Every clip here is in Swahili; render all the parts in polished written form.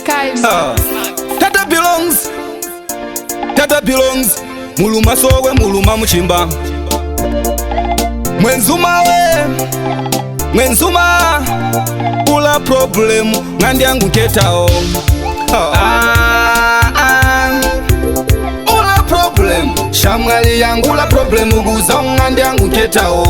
Skies. Tata belongs muluma sowe muluma muchimba mwenzuma ula problem ngandi yangu nketao ula problem shamwali yangu ula problem uguza ngandi yangu nketao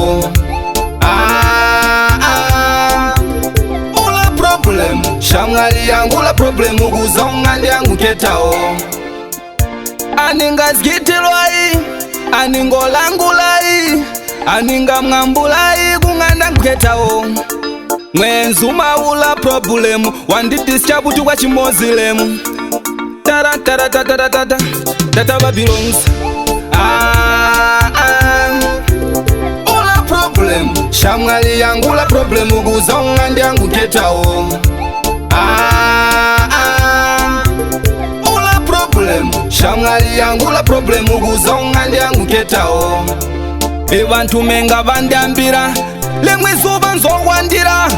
ula problem shamwali yangu ula problem uguza ngandi yangu nketao aningazgitilwai aningolangulai aningamngambulai kunganda nketao mwenzuma ula problem wandidischabutu kwa chimozilemu tata babylons ula problem shamwali yangu ula problem uguza ngandi yangu nketao ula problem shamwali yangu ula problem uguza ngandi yangu nketao ebantu menga bandambira lemwe zuba nzowandira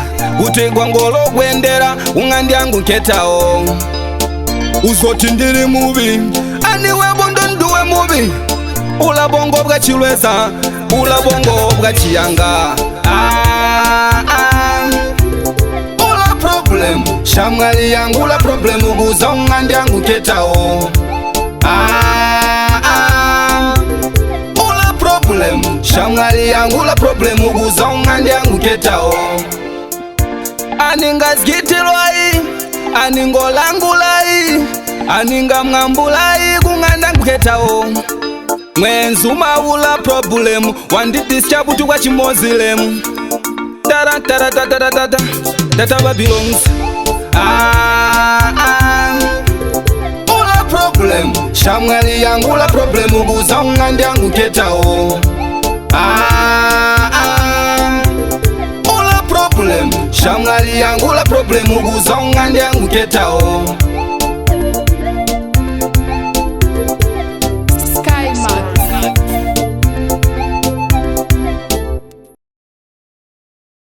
utegwa ngolo gwendera ungandi yangu nketao uzoti ndiri mubi aniwe bondo nduwe mubi ula bongo bwa chilweza ula bongo bwa chiyanga ula problem shamwali yangu ula problem uguza ungandi yangu nketao shamwali yangu la problem uguza ngandi yangu nketao aningazgitilwai aningolangulai aningamngambulai kunganda nketao mwenzuma ula problem wandidischabutu kwa chimozilemu tata babylons ula problem shamwali yangu la problem uguza ngandi yangu nketao ula problem shamwali yangu la problem uguza ngandi yangu nketao